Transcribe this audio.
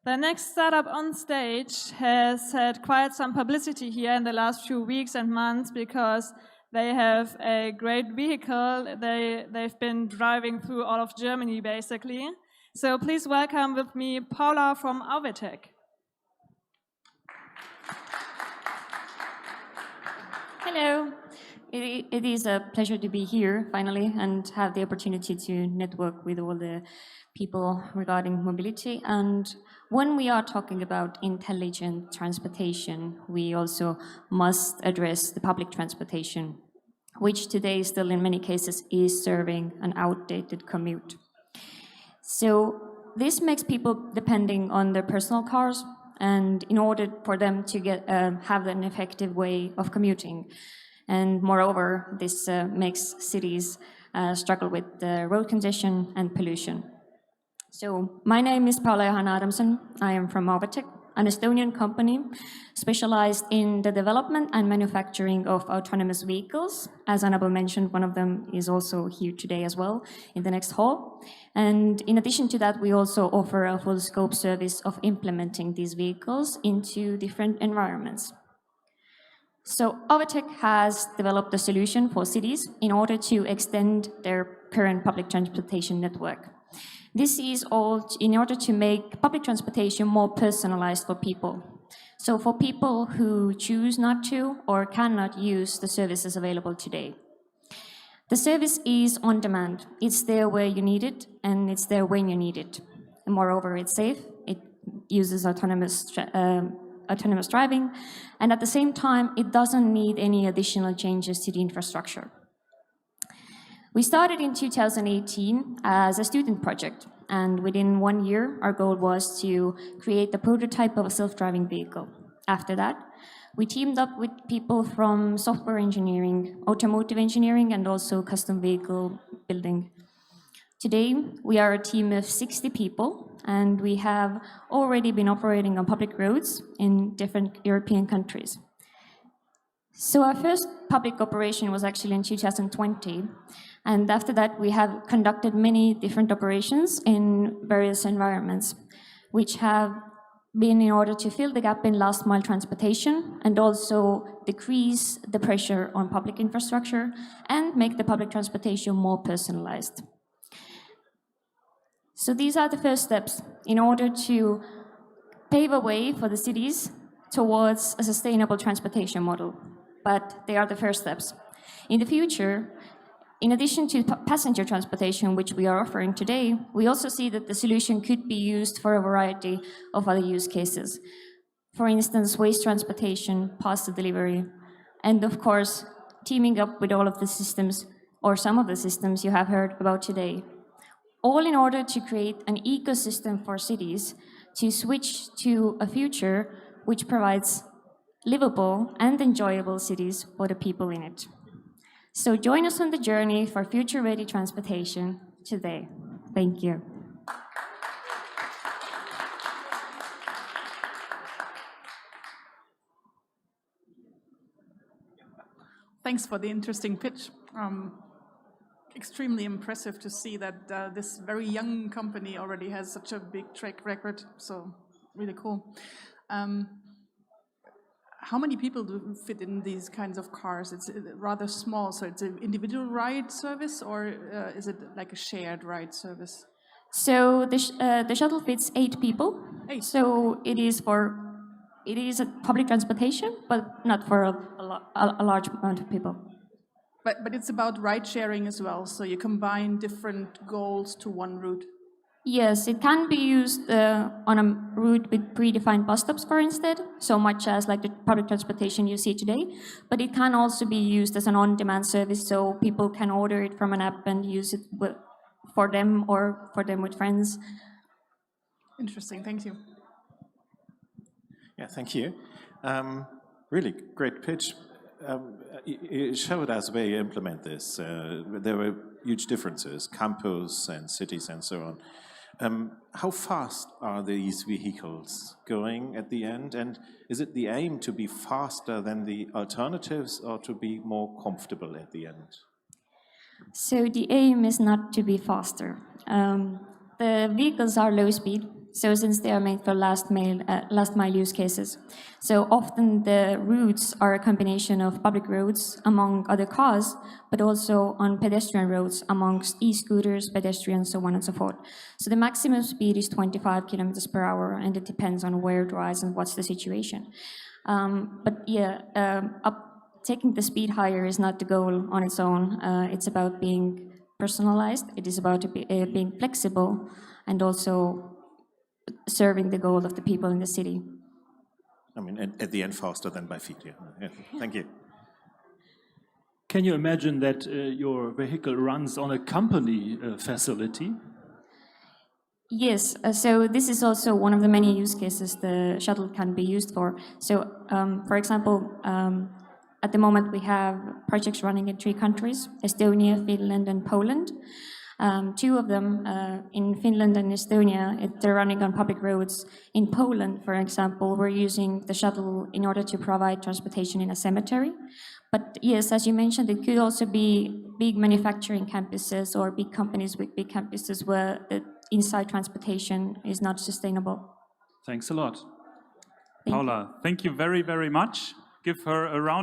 The next startup on stage has had quite some publicity here in the last few weeks and months because they have a great vehicle. They've been driving through all of Germany, basically. So please welcome with me Paula from Auve. Hello. It is a pleasure to be here finally and have the opportunity to network with all the people regarding mobility. And when we are talking about intelligent transportation, we also must address the public transportation, which today still in many cases is serving an outdated commute. So this makes people depending on their personal cars, and in order for them to have an effective way of commuting. And moreover, this makes cities struggle with road congestion and pollution. So my name is Paula Johanna Adamson. I am from Auve, an Estonian company specialized in the development and manufacturing of autonomous vehicles. As Annabel mentioned, one of them is also here today as well in the next hall. And in addition to that, we also offer a full scope service of implementing these vehicles into different environments. So Auve has developed a solution for cities in order to extend their current public transportation network. This is all in order to make public transportation more personalized for people. So for people who choose not to or cannot use the services available today. The service is on demand. It's there where you need it, and it's there when you need it. And moreover, it's safe. It uses autonomous driving, and at the same time, it doesn't need any additional changes to the infrastructure. We started in 2018 as a student project, and within 1 year, our goal was to create the prototype of a self-driving vehicle. After that, we teamed up with people from software engineering, automotive engineering, and also custom vehicle building. Today, we are a team of 60 people, and we have already been operating on public roads in different European countries. So our first public operation was actually in 2020, and after that we have conducted many different operations in various environments, which have been in order to fill the gap in last mile transportation and also decrease the pressure on public infrastructure and make the public transportation more personalized. So these are the first steps in order to pave a way for the cities towards a sustainable transportation model. But they are the first steps. In the future, in addition to passenger transportation, which we are offering today, we also see that the solution could be used for a variety of other use cases. For instance, waste transportation, parcel delivery, and of course, teaming up with all of the systems, or some of the systems you have heard about today. All in order to create an ecosystem for cities to switch to a future which provides livable and enjoyable cities for the people in it. So join us on the journey for future-ready transportation today. Thank you. Thanks for the interesting pitch. Extremely impressive to see that this very young company already has such a big track record, so really cool. How many people do fit in these kinds of cars? It's rather small, so it's an individual ride service, or is it like a shared ride service? So the shuttle fits 8 people. 8. So it is a public transportation, but not for a large amount of people. But it's about ride sharing as well, so you combine different goals to one route. Yes, it can be used on a route with predefined bus stops, for instance, so much as like the public transportation you see today. But it can also be used as an on-demand service, so people can order it from an app and use it for them or for them with friends. Interesting, thank you. Yeah, thank you. Really great pitch. You showed us where you implement this. There were huge differences, campus and cities and so on. How fast are these vehicles going at the end? And is it the aim to be faster than the alternatives or to be more comfortable at the end? So the aim is not to be faster. The vehicles are low speed, So since they are made for last mile use cases. So often the routes are a combination of public roads among other cars, but also on pedestrian roads amongst e-scooters, pedestrians, so on and so forth. So the maximum speed is 25 kilometers per hour, and it depends on where it drives and what's the situation. Taking the speed higher is not the goal on its own. It's about being personalized. It is about being flexible and also serving the goal of the people in the city. I mean, at the end, faster than by feet. Yeah. Thank you. Can you imagine that your vehicle runs on a company facility? Yes, so this is also one of the many use cases the shuttle can be used for. So, for example, at the moment we have projects running in 3 countries, Estonia, Finland, and Poland. 2 of them, in Finland and Estonia, they're running on public roads. In Poland, for example, we're using the shuttle in order to provide transportation in a cemetery. But yes, as you mentioned, it could also be big manufacturing campuses or big companies with big campuses where the inside transportation is not sustainable. Thanks a lot. Thank you. Paula, thank you very, very much. Give her a round